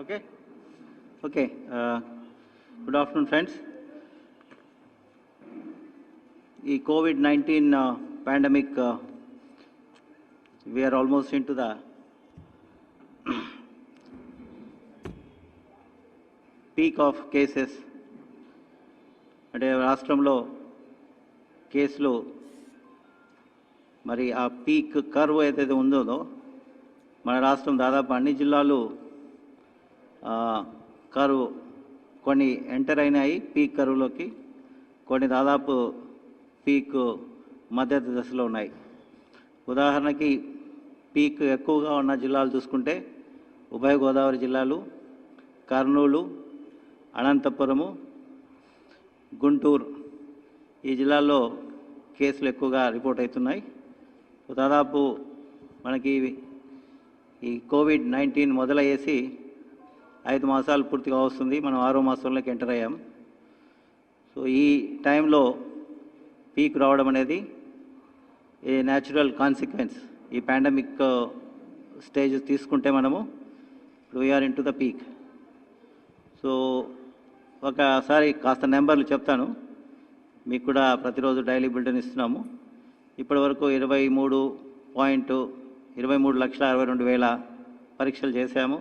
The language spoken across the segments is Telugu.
Okay. Okay. Good afternoon, friends. The COVID-19 pandemic, we are almost into the peak of cases. అంటే రాష్ట్రంలో కేసులు మరి ఆ పీక్ కర్వ్ ఏదైతే ఉందో మన రాష్ట్రం దాదాపు అన్ని జిల్లాలు కర్వ్ కొన్ని ఎంటర్ అయినాయి పీక్ కర్వ్లోకి, కొన్ని దాదాపు పీక్ మధ్య దశలో ఉన్నాయి. ఉదాహరణకి పీక్ ఎక్కువగా ఉన్న జిల్లాలు చూసుకుంటే ఉభయ గోదావరి జిల్లాలు, కర్నూలు, అనంతపురము, గుంటూరు ఈ జిల్లాల్లో కేసులు ఎక్కువగా రిపోర్ట్ అవుతున్నాయి. దాదాపు మనకి ఈ కోవిడ్-19 మొదలయ్యేసి 5 మాసాలు పూర్తిగా వస్తుంది. మనం 6వ మాసంలోకి ఎంటర్ అయ్యాం. సో ఈ టైంలో పీక్ రావడం అనేది ఏ న్యాచురల్ కాన్సిక్వెన్స్. ఈ పాండమిక్ స్టేజ్ తీసుకుంటే మనము we are into the peak. So ఒకసారి కాస్త నెంబర్లు చెప్తాను, మీకు కూడా ప్రతిరోజు డైలీ బులెటిన్ ఇస్తున్నాము. ఇప్పటి వరకు 23,62,62,000 పరీక్షలు చేశాము.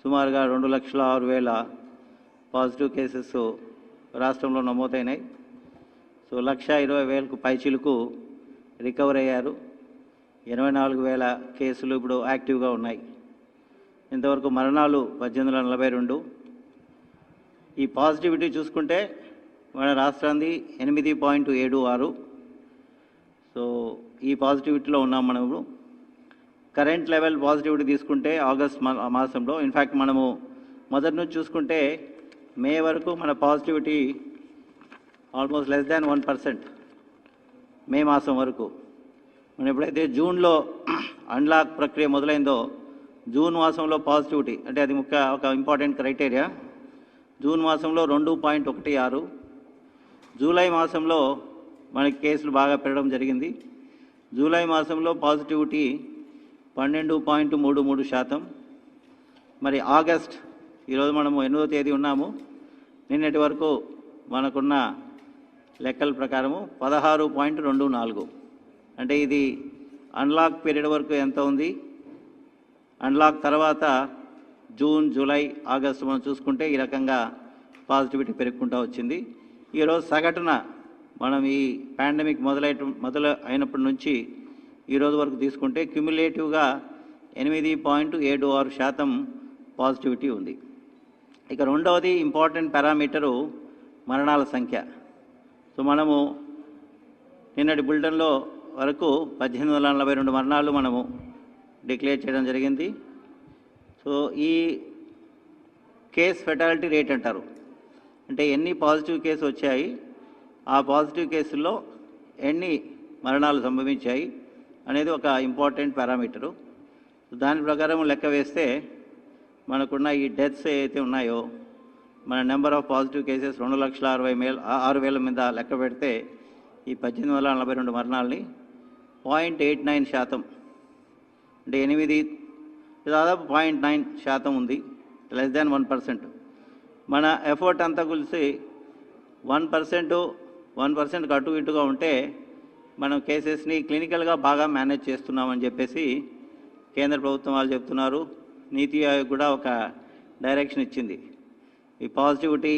సుమారుగా 2,06,000 పాజిటివ్ కేసెస్ రాష్ట్రంలో నమోదైనాయి. సో 1,20,000కు పైచిలకు రికవర్ అయ్యారు. 84,000 కేసులు ఇప్పుడు యాక్టివ్గా ఉన్నాయి. ఇంతవరకు మరణాలు 1842. ఈ పాజిటివిటీ చూసుకుంటే మన రాష్ట్రాన్ని 8.76. సో ఈ పాజిటివిటీలో ఉన్నాం మనము. కరెంట్ లెవెల్ పాజిటివిటీ తీసుకుంటే ఆగస్ట్ మాసంలో, ఇన్ఫ్యాక్ట్ మనము మొదటి నుంచి చూసుకుంటే మే వరకు మన పాజిటివిటీ ఆల్మోస్ట్ లెస్ దాన్ 1%. మే మాసం వరకు మనం ఎప్పుడైతే జూన్లో అన్లాక్ ప్రక్రియ మొదలైందో జూన్ మాసంలో పాజిటివిటీ అంటే అది ఒక ఇంపార్టెంట్ క్రైటీరియా. జూన్ మాసంలో 2.16. జూలై మాసంలో మనకి కేసులు బాగా పెరగడం జరిగింది. జూలై మాసంలో పాజిటివిటీ 12.33%. మరి ఆగస్ట్, ఈరోజు మనము 8వ తేదీ ఉన్నాము, నిన్నటి వరకు మనకున్న లెక్కల ప్రకారము 16.24. అంటే ఇది అన్లాక్ పీరియడ్ వరకు ఎంత ఉంది, అన్లాక్ తర్వాత జూన్, జూలై, ఆగస్టు మనం చూసుకుంటే ఈ రకంగా పాజిటివిటీ పెరుగుకుంటూ వచ్చింది. ఈరోజు సగటున మనం ఈ పాండమిక్ మొదలైనప్పటి నుంచి ఈరోజు వరకు తీసుకుంటే క్యుములేటివ్గా 8.76% పాజిటివిటీ ఉంది. ఇక రెండవది ఇంపార్టెంట్ పారామీటరు మరణాల సంఖ్య. సో మనము నిన్నటి బులెటిన్లో వరకు 1842 మరణాలు మనము డిక్లేర్ చేయడం జరిగింది. సో ఈ కేస్ ఫెటాలిటీ రేట్ అంటారు, అంటే ఎన్ని పాజిటివ్ కేసు వచ్చాయి, ఆ పాజిటివ్ కేసుల్లో ఎన్ని మరణాలు సంభవించాయి అనేది ఒక ఇంపార్టెంట్ పారామీటరు. దాని ప్రకారం లెక్క వేస్తే మనకున్న ఈ డెత్స్ ఏవైతే ఉన్నాయో, మన నెంబర్ ఆఫ్ పాజిటివ్ కేసెస్ 2,60,000 మీద లెక్క పెడితే ఈ 1842 మరణాలని 0.89%, అంటే 8 దాదాపు 0.9% ఉంది, లెస్ దాన్ 1%. మన ఎఫర్ట్ అంతా కలిసి 1% అటు ఇటుగా ఉంటే మనం కేసెస్ని క్లినికల్గా బాగా మేనేజ్ చేస్తున్నామని చెప్పేసి కేంద్ర ప్రభుత్వం వాళ్ళు చెప్తున్నారు. నీతి ఆయోగ్ కూడా ఒక డైరెక్షన్ ఇచ్చింది, ఈ పాజిటివిటీ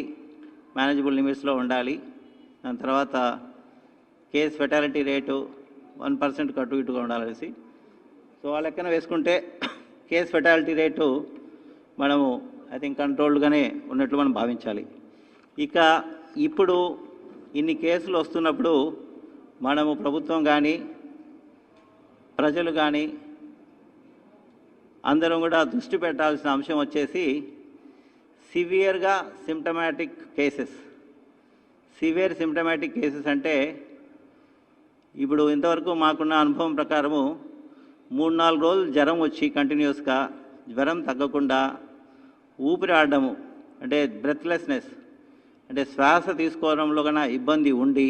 మేనేజబుల్ లిమిట్స్లో ఉండాలి. దాని తర్వాత కేస్ ఫెటాలిటీ రేటు 1% అటు ఇటుగా ఉండాలనేసి. సో ఆ లెక్కన వేసుకుంటే కేస్ ఫెటాలిటీ రేటు మనము ఐ థింక్ కంట్రోల్డ్గానే ఉన్నట్లు మనం భావించాలి. ఇక ఇప్పుడు ఇన్ని కేసులు వస్తున్నప్పుడు మనము ప్రభుత్వం కానీ ప్రజలు కానీ అందరం కూడా దృష్టి పెట్టాల్సిన అంశం వచ్చేసి సివియర్గా symptomatic cases. Severe symptomatic cases అంటే ఇప్పుడు ఇంతవరకు మాకున్న అనుభవం ప్రకారము 3-4 రోజులు జ్వరం వచ్చి కంటిన్యూస్గా జ్వరం తగ్గకుండా ఊపిరి ఆడడము అంటే బ్రెత్లెస్నెస్, అంటే శ్వాస తీసుకోవడంలో కన్నా ఇబ్బంది ఉండి,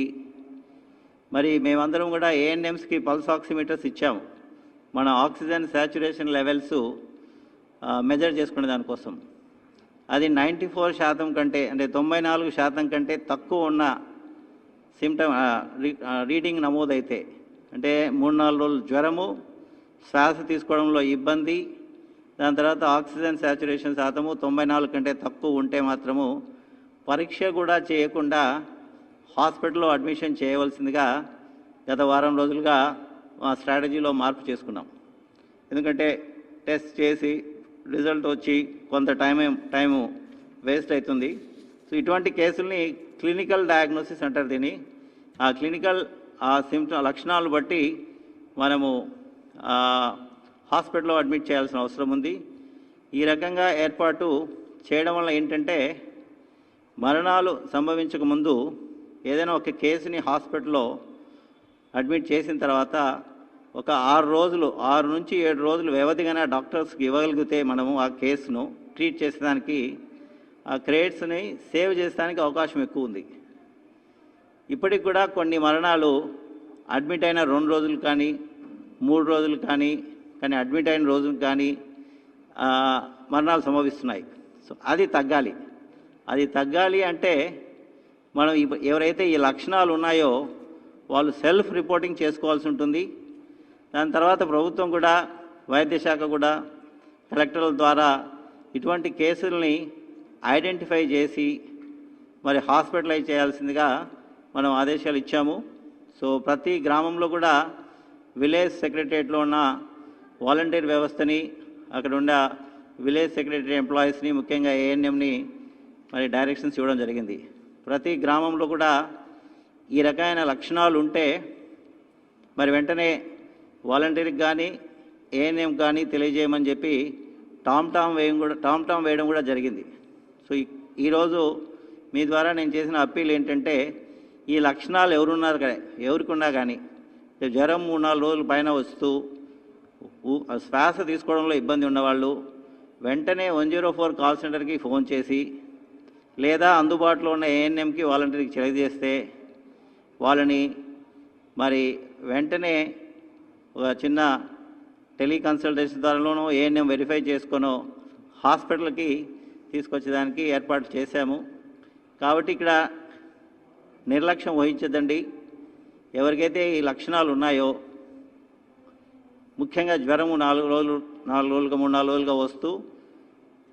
మరి మేమందరం కూడా ఏఎన్ఎంస్కి పల్స్ ఆక్సిమీటర్స్ ఇచ్చాము మన ఆక్సిజన్ శాచురేషన్ లెవెల్స్ మెజర్ చేసుకునే దానికోసం. అది 94% కంటే అంటే 94% కంటే తక్కువ ఉన్న రీడింగ్ నమోదైతే, అంటే 3-4 రోజులు జ్వరము, శ్వాస తీసుకోవడంలో ఇబ్బంది, దాని తర్వాత ఆక్సిజన్ శాచురేషన్ శాతము 94 కంటే తక్కువ ఉంటే మాత్రము పరీక్ష కూడా చేయకుండా హాస్పిటల్లో అడ్మిషన్ చేయవలసిందిగా గత వారం రోజులుగా మా స్ట్రాటజీలో మార్పు చేసుకున్నాం. ఎందుకంటే టెస్ట్ చేసి రిజల్ట్ వచ్చి కొంత టైము వేస్ట్ అవుతుంది. సో ఇటువంటి కేసుల్ని క్లినికల్ డయాగ్నోసిస్ అంటారు దీన్ని. ఆ క్లినికల్ లక్షణాలు బట్టి మనము హాస్పిటల్లో అడ్మిట్ చేయాల్సిన అవసరం ఉంది. ఈ రకంగా ఏర్పాటు చేయడం వల్ల ఏంటంటే మరణాలు సంభవించక ముందు ఏదైనా ఒక కేసుని హాస్పిటల్లో అడ్మిట్ చేసిన తర్వాత ఒక 6 నుంచి 7 రోజులు వ్యవధిగానే డాక్టర్స్కి ఇవ్వగలిగితే మనము ఆ కేసును ట్రీట్ చేసేదానికి, ఆ క్రెడిట్స్ని సేవ్ చేసేదానికి అవకాశం ఎక్కువ ఉంది. ఇప్పటికి కూడా కొన్ని మరణాలు అడ్మిట్ అయిన 2 రోజులు కానీ 3 రోజులు కానీ అడ్మిట్ అయిన రోజులు కానీ మరణాలు సంభవిస్తున్నాయి. సో అది తగ్గాలి అంటే మనం ఎవరైతే ఈ లక్షణాలు ఉన్నాయో వాళ్ళు సెల్ఫ్ రిపోర్టింగ్ చేసుకోవాల్సి ఉంటుంది. దాని తర్వాత ప్రభుత్వం కూడా, వైద్య శాఖ కూడా కలెక్టర్ల ద్వారా ఇటువంటి కేసుల్ని ఐడెంటిఫై చేసి మరి హాస్పిటలైజ్ చేయాల్సిందిగా మనం ఆదేశాలు ఇచ్చాము. సో ప్రతి గ్రామంలో కూడా విలేజ్ సెక్రటరియట్లో ఉన్న వాలంటీర్ వ్యవస్థని, అక్కడ ఉన్న విలేజ్ సెక్రటరీ ఎంప్లాయీస్ని, ముఖ్యంగా ఏఎన్ఎంని మరి డైరెక్షన్స్ ఇవ్వడం జరిగింది. ప్రతి గ్రామంలో కూడా ఈ రకమైన లక్షణాలు ఉంటే మరి వెంటనే వాలంటీర్కి కానీ ఏఎన్ఎం కానీ తెలియజేయమని చెప్పి టామ్ వేయడం కూడా జరిగింది. సో ఈరోజు మీ ద్వారా నేను చేసిన అప్పీల్ ఏంటంటే, ఈ లక్షణాలు ఎవరికున్నా కానీ జ్వరం 3-4 రోజుల పైన వస్తూ శ్వాస తీసుకోవడంలో ఇబ్బంది ఉన్నవాళ్ళు వెంటనే 104 కాల్ సెంటర్కి ఫోన్ చేసి, లేదా అందుబాటులో ఉన్న ఏఎన్ఎంకి వాలంటీర్కి తెలియజేస్తే వాళ్ళని మరి వెంటనే ఒక చిన్న టెలికన్సల్టేషన్ ద్వారానో ఏఎన్ఎం వెరిఫై చేసుకొనో హాస్పిటల్కి తీసుకొచ్చేదానికి ఏర్పాటు చేశాము. కాబట్టి ఇక్కడ నిర్లక్ష్యం వహించదండి. ఎవరికైతే ఈ లక్షణాలు ఉన్నాయో, ముఖ్యంగా జ్వరము 4 రోజులుగా 3-4 రోజులుగా వస్తూ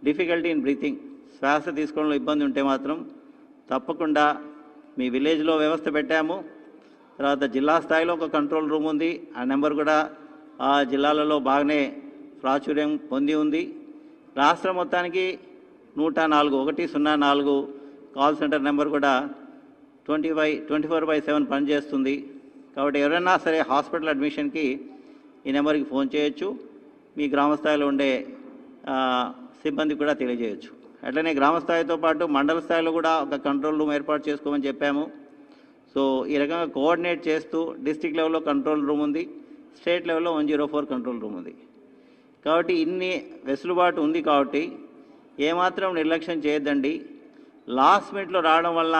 డిఫికల్టీ ఇన్ బ్రీతింగ్, శ్వాస తీసుకోవడంలో ఇబ్బంది ఉంటే మాత్రం తప్పకుండా మీ విలేజ్లో వ్యవస్థ పెట్టాము. తర్వాత జిల్లా స్థాయిలో ఒక కంట్రోల్ రూమ్ ఉంది. ఆ నెంబర్ కూడా ఆ జిల్లాలలో బాగానే ప్రాచుర్యం పొంది ఉంది. రాష్ట్రం మొత్తానికి 104 కాల్ సెంటర్ నెంబర్ కూడా 24/7 పనిచేస్తుంది. కాబట్టి ఎవరైనా సరే హాస్పిటల్ అడ్మిషన్కి ఈ నెంబర్కి ఫోన్ చేయొచ్చు. మీ గ్రామస్థాయిలో ఉండే సిబ్బంది కూడా తెలియజేయచ్చు. అట్లనే గ్రామస్థాయితో పాటు మండల స్థాయిలో కూడా ఒక కంట్రోల్ రూమ్ ఏర్పాటు చేసుకోమని చెప్పాము. సో ఈ రకంగా కోఆర్డినేట్ చేస్తూ డిస్ట్రిక్ట్ లెవెల్లో కంట్రోల్ రూమ్ ఉంది, స్టేట్ లెవెల్లో 104 కంట్రోల్ రూమ్ ఉంది. కాబట్టి ఇన్ని వెసులుబాటు ఉంది. కాబట్టి ఏమాత్రం నిర్లక్ష్యం చేయొద్దండి. లాస్ట్ మినిట్లో రావడం వల్ల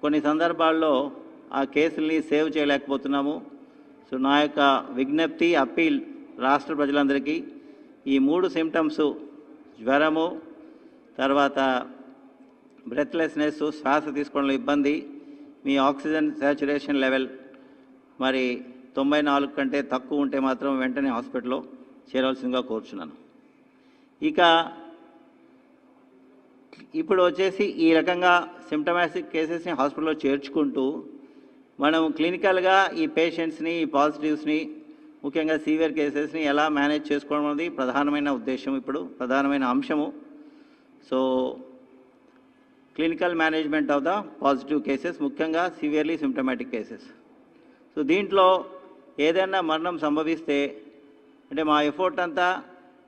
కొన్ని సందర్భాల్లో ఆ కేసుల్ని సేవ్ చేయలేకపోతున్నాము. సో నా యొక్క విజ్ఞప్తి, అప్పీల్ రాష్ట్ర ప్రజలందరికీ, ఈ 3 సిమ్టమ్స్ జ్వరము, తర్వాత బ్రెత్లెస్నెస్, శ్వాస తీసుకోవడంలో ఇబ్బంది, మీ ఆక్సిజన్ శాచురేషన్ లెవెల్ మరి 94 కంటే తక్కువ ఉంటే మాత్రం వెంటనే హాస్పిటల్లో చేరవలసిందిగా కోరుచున్నాను. ఇక ఇప్పుడు వచ్చేసి ఈ రకంగా సిమ్టమాటిక్ కేసెస్ని హాస్పిటల్లో చేర్చుకుంటూ మనం క్లినికల్గా ఈ పేషెంట్స్ని, ఈ పాజిటివ్స్ని, ముఖ్యంగా సీవియర్ కేసెస్ని ఎలా మేనేజ్ చేసుకోవడం అనేది ప్రధానమైన ఉద్దేశం, ఇప్పుడు ప్రధానమైన అంశము. So clinical management of the positive cases, ముఖ్యంగా సివియర్లీ సిమ్టమాటిక్ కేసెస్. సో దీంట్లో ఏదైనా మరణం సంభవిస్తే అంటే మా ఎఫర్ట్ అంతా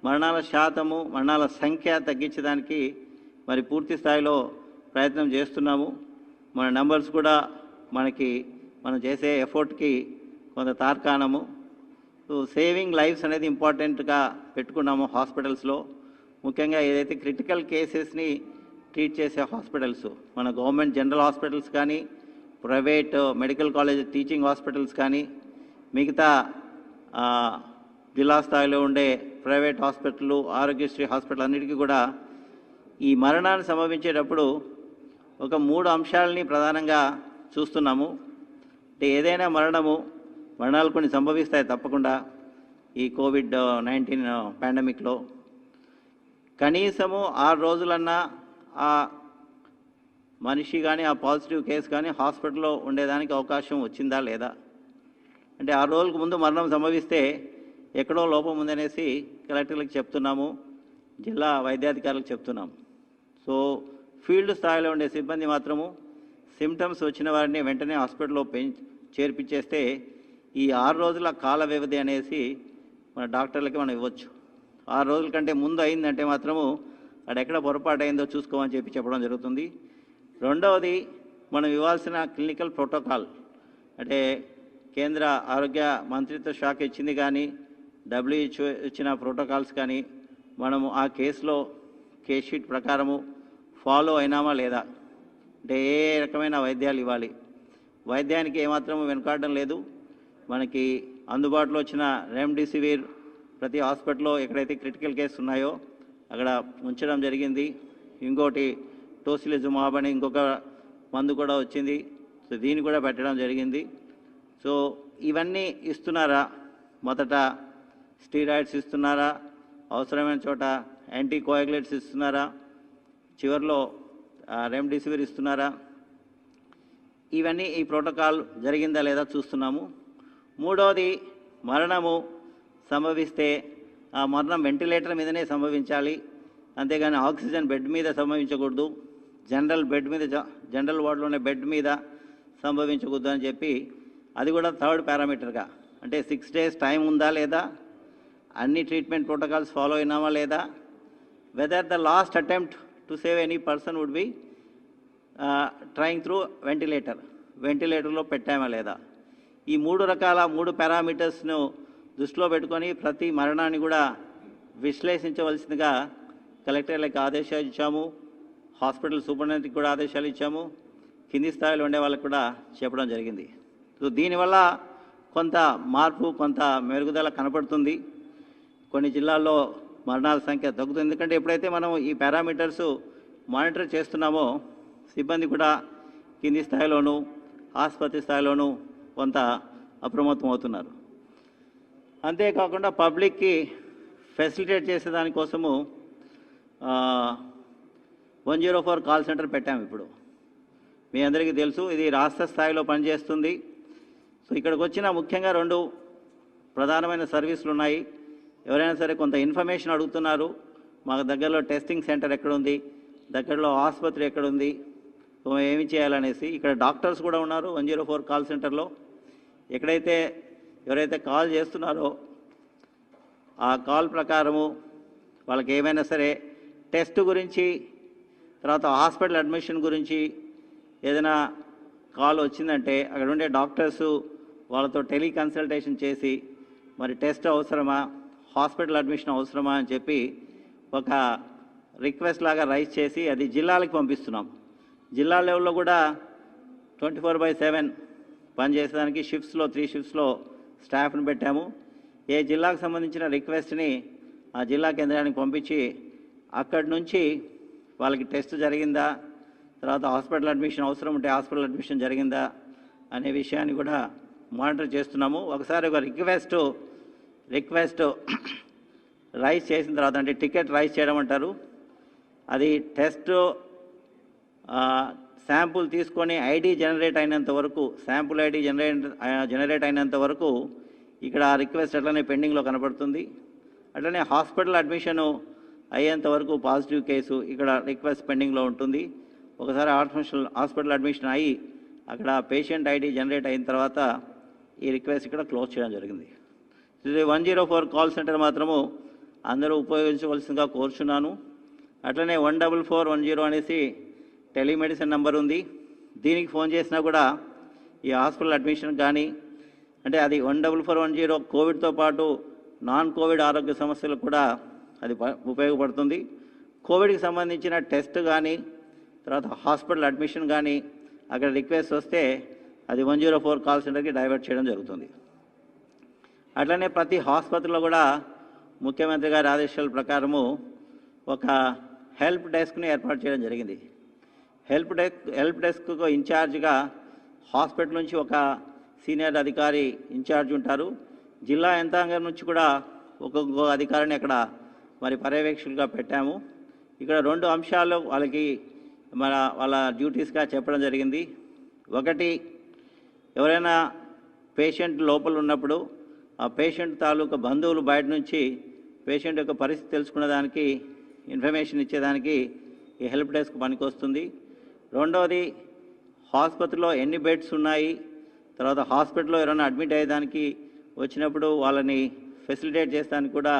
మరణాల శాతము, మరణాల సంఖ్య తగ్గించడానికి మరి పూర్తి స్థాయిలో ప్రయత్నం చేస్తున్నాము. మన నెంబర్స్ కూడా మనం చేసే ఎఫర్ట్కి కొంత తార్కాణము. సో సేవింగ్ లైఫ్స్ అనేది ఇంపార్టెంట్గా పెట్టుకున్నాము హాస్పిటల్స్లో. ముఖ్యంగా ఏదైతే క్రిటికల్ కేసెస్ని ట్రీట్ చేసే హాస్పిటల్స్, మన గవర్నమెంట్ జనరల్ హాస్పిటల్స్ కానీ, private medical college teaching hospitals కానీ, మిగతా జిల్లా స్థాయిలో ఉండే ప్రైవేట్ హాస్పిటల్, ఆరోగ్యశ్రీ హాస్పిటల్ అన్నిటికీ కూడా ఈ మరణాలు సంభవించేటప్పుడు ఒక 3 అంశాలని ప్రధానంగా చూస్తున్నాము. అంటే ఏదైనా మరణాలు కొన్ని సంభవిస్తాయి తప్పకుండా. ఈ కోవిడ్-19 పాండమిక్లో కనీసము 6 రోజులన్నా ఆ మనిషి కానీ ఆ పాజిటివ్ కేసు కానీ హాస్పిటల్లో ఉండేదానికి అవకాశం వచ్చిందా లేదా, అంటే 6 రోజులకు ముందు మరణం సంభవిస్తే ఎక్కడో లోపం ఉందనేసి కలెక్టర్లకు చెప్తున్నాము, జిల్లా వైద్యాధికారులకు చెప్తున్నాము. సో ఫీల్డ్ స్థాయిలో ఉండే సిబ్బంది మాత్రము సిమ్టమ్స్ వచ్చిన వారిని వెంటనే హాస్పిటల్లో చేర్పించేస్తే ఈ 6 రోజుల కాల వ్యవధి అనేసి మన డాక్టర్లకి మనం ఇవ్వచ్చు. 6 రోజుల కంటే ముందు అయిందంటే మాత్రము అక్కడ పొరపాటు అయిందో చూసుకోమని చెప్పడం జరుగుతుంది. రెండవది, మనం ఇవ్వాల్సిన క్లినికల్ ప్రోటోకాల్, అంటే కేంద్ర ఆరోగ్య మంత్రిత్వ శాఖ ఇచ్చింది కానీ WHO ఇచ్చిన ప్రోటోకాల్స్ కానీ మనము ఆ కేసులో కేస్ షీట్ ప్రకారము ఫాలో అయినామా లేదా, అంటే ఏ రకమైన వైద్యాలు ఇవ్వాలి, వైద్యానికి ఏమాత్రము వెనుకాడడం లేదు. మనకి అందుబాటులో వచ్చిన రెమ్డెసివిర్ ప్రతి హాస్పిటల్లో ఎక్కడైతే క్రిటికల్ కేసు ఉన్నాయో అక్కడ ఉంచడం జరిగింది. ఇంకోటి టోసిలిజుమాబ్ అని ఇంకొక మందు కూడా వచ్చింది, సో దీన్ని కూడా పెట్టడం జరిగింది. సో ఇవన్నీ ఇస్తున్నారా, మొదట స్టీరాయిడ్స్ ఇస్తున్నారా, అవసరమైన చోట యాంటీకోయాగులేట్స్ ఇస్తున్నారా, చివరిలో రెమ్డెసివిర్ ఇస్తున్నారా, ఇవన్నీ ఈ ప్రోటోకాల్ జరిగిందా లేదా చూస్తున్నాము. మూడవది, మరణము సంభవిస్తే ఆ మరణం వెంటిలేటర్ మీదనే సంభవించాలి, అంతేగాని ఆక్సిజన్ బెడ్ మీద సంభవించకూడదు, జనరల్ వార్డులోనే బెడ్ మీద సంభవించకూడదు అని చెప్పి అది కూడా థర్డ్ పారామీటర్గా, అంటే 6 days టైం ఉందా లేదా, అన్ని ట్రీట్మెంట్ ప్రోటోకాల్స్ ఫాలో అయినామా లేదా, whether the last attempt to save any person would be trying through వెంటిలేటర్లో పెట్టామా లేదా. ఈ 3 పారామీటర్స్ను దృష్టిలో పెట్టుకొని ప్రతి మరణాన్ని కూడా విశ్లేషించవలసిందిగా కలెక్టర్లకు ఆదేశాలు ఇచ్చాము, హాస్పిటల్ సూపరింటెండెంట్కి కూడా ఆదేశాలు ఇచ్చాము, కింది స్థాయిలో ఉండే వాళ్ళకు కూడా చెప్పడం జరిగింది. సో దీనివల్ల కొంత మార్పు, కొంత మెరుగుదల కనపడుతుంది. కొన్ని జిల్లాల్లో మరణాల సంఖ్య తగ్గుతుంది. ఎందుకంటే ఎప్పుడైతే మనం ఈ పారామీటర్స్ మానిటర్ చేస్తున్నామో సిబ్బంది కూడా కింది స్థాయిలోనూ ఆసుపత్రి స్థాయిలోనూ కొంత అప్రమత్తం అవుతున్నారు. అంతేకాకుండా పబ్లిక్కి ఫెసిలిటేట్ చేసేదానికోసము 104 కాల్ సెంటర్ పెట్టాము. ఇప్పుడు మీ అందరికీ తెలుసు, ఇది రాష్ట్ర స్థాయిలో పనిచేస్తుంది. సో ఇక్కడికి వచ్చిన ముఖ్యంగా 2 ప్రధానమైన సర్వీసులు ఉన్నాయి. ఎవరైనా సరే కొంత ఇన్ఫర్మేషన్ అడుగుతున్నారు, మాకు దగ్గరలో టెస్టింగ్ సెంటర్ ఎక్కడుంది, దగ్గరలో ఆసుపత్రి ఎక్కడుంది, ఏమి చేయాలనేసి. ఇక్కడ డాక్టర్స్ కూడా ఉన్నారు 104 కాల్ సెంటర్లో. ఎవరైతే కాల్ చేస్తున్నారో ఆ కాల్ ప్రకారము వాళ్ళకి ఏమైనా సరే టెస్ట్ గురించి, తర్వాత హాస్పిటల్ అడ్మిషన్ గురించి ఏదైనా కాల్ వచ్చిందంటే అక్కడ ఉండే డాక్టర్సు వాళ్ళతో టెలికన్సల్టేషన్ చేసి మరి టెస్ట్ అవసరమా, హాస్పిటల్ అడ్మిషన్ అవసరమా అని చెప్పి ఒక రిక్వెస్ట్ లాగా రైజ్ చేసి అది జిల్లాలకు పంపిస్తున్నాం. జిల్లా లెవెల్లో కూడా 24/7 పనిచేసేదానికి 3 షిఫ్ట్స్లో స్టాఫ్ను పెట్టాము. ఏ జిల్లాకు సంబంధించిన రిక్వెస్ట్ని ఆ జిల్లా కేంద్రానికి పంపించి అక్కడి నుంచి వాళ్ళకి టెస్ట్ జరిగిందా, తర్వాత హాస్పిటల్ అడ్మిషన్ అవసరం ఉంటే హాస్పిటల్ అడ్మిషన్ జరిగిందా అనే విషయాన్ని కూడా మానిటర్ చేస్తున్నాము. ఒకసారి ఒక రిక్వెస్ట్ రైజ్ చేసిన తర్వాత, అంటే టికెట్ రైజ్ చేయడం అంటారు, అది టెస్ట్ శాంపుల్ తీసుకొని ఐడి జనరేట్ అయినంత వరకు, శాంపుల్ ఐడి జనరేట్ అయినంత వరకు ఇక్కడ ఆ రిక్వెస్ట్ అట్లనే పెండింగ్లో కనపడుతుంది. అట్లనే హాస్పిటల్ అడ్మిషను అయ్యేంత వరకు పాజిటివ్ కేసు ఇక్కడ రిక్వెస్ట్ పెండింగ్లో ఉంటుంది. ఒకసారి హాస్పిటల్ అడ్మిషన్ అయ్యి అక్కడ పేషెంట్ ఐడి జనరేట్ అయిన తర్వాత ఈ రిక్వెస్ట్ ఇక్కడ క్లోజ్ చేయడం జరిగింది. ఇది 104 కాల్ సెంటర్ మాత్రము అందరూ ఉపయోగించవలసిందిగా కోరుచున్నాను. అట్లనే 14410 అనేసి టెలిమెడిసిన్ నెంబర్ ఉంది. దీనికి ఫోన్ చేసినా కూడా ఈ హాస్పిటల్ అడ్మిషన్ కానీ, అంటే అది 14410 కోవిడ్తో పాటు నాన్ కోవిడ్ ఆరోగ్య సమస్యలకు కూడా అది ఉపయోగపడుతుంది. కోవిడ్కి సంబంధించిన టెస్ట్ కానీ, తర్వాత హాస్పిటల్ అడ్మిషన్ కానీ అక్కడ రిక్వెస్ట్ వస్తే అది 104 కాల్ సెంటర్కి డైవర్ట్ చేయడం జరుగుతుంది. అట్లనే ప్రతి ఆసుపత్రిలో కూడా ముఖ్యమంత్రి గారి ఆదేశాల ప్రకారము ఒక హెల్ప్ డెస్క్ని ఏర్పాటు చేయడం జరిగింది. హెల్ప్ డెస్క్కు ఇన్ఛార్జ్గా హాస్పిటల్ నుంచి ఒక సీనియర్ అధికారి ఇన్ఛార్జ్ ఉంటారు. జిల్లా యంత్రాంగం నుంచి కూడా ఒక్కొక్క అధికారిని అక్కడ మరి పర్యవేక్షకులుగా పెట్టాము. ఇక్కడ 2 అంశాలు వాళ్ళకి వాళ్ళ డ్యూటీస్గా చెప్పడం జరిగింది. ఒకటి, ఎవరైనా పేషెంట్ లోపల ఉన్నప్పుడు ఆ పేషెంట్ తాలూకా బంధువులు బయట నుంచి పేషెంట్ యొక్క పరిస్థితి తెలుసుకునే దానికి ఇన్ఫర్మేషన్ ఇచ్చేదానికి ఈ హెల్ప్ డెస్క్ పనికొస్తుంది. రెండవది, ఆసుపత్రిలో ఎన్ని బెడ్స్ ఉన్నాయి, తర్వాత హాస్పిటల్లో ఎవరైనా అడ్మిట్ అయ్యేదానికి వచ్చినప్పుడు వాళ్ళని ఫెసిలిటేట్ చేసేదానికి కూడా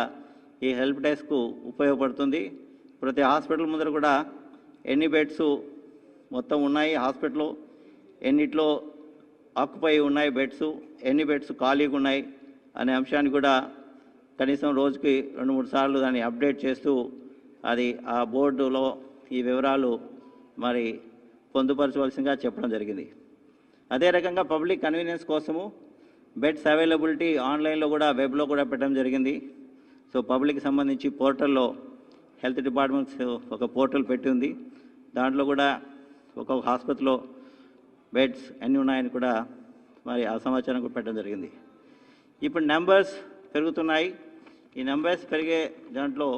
ఈ హెల్ప్ డెస్క్ ఉపయోగపడుతుంది. ప్రతి హాస్పిటల్ ముందర కూడా ఎన్ని బెడ్స్ మొత్తం ఉన్నాయి, హాస్పిటల్లో ఎన్నిట్లో ఆక్యుపై ఉన్నాయి బెడ్స్, ఎన్ని బెడ్స్ ఖాళీగా ఉన్నాయి అనే అంశాన్ని కూడా కనీసం రోజుకి 2-3 సార్లు దాన్ని అప్డేట్ చేస్తూ అది ఆ బోర్డులో ఈ వివరాలు మరి పొందుపరచవలసిందిగా చెప్పడం జరిగింది. అదే రకంగా పబ్లిక్ కన్వీనియన్స్ కోసము బెడ్స్ అవైలబిలిటీ ఆన్లైన్లో కూడా వెబ్లో కూడా పెట్టడం జరిగింది. సో పబ్లిక్కి సంబంధించి పోర్టల్లో హెల్త్ డిపార్ట్మెంట్స్ ఒక పోర్టల్ పెట్టి ఉంది. దాంట్లో కూడా ఒక్కొక్క హాస్పిటల్లో బెడ్స్ ఎన్ని ఉన్నాయని కూడా మరి ఆ సమాచారం కూడా పెట్టడం జరిగింది. ఇప్పుడు నెంబర్స్ పెరుగుతున్నాయి. ఈ నెంబర్స్ పెరిగే దాంట్లో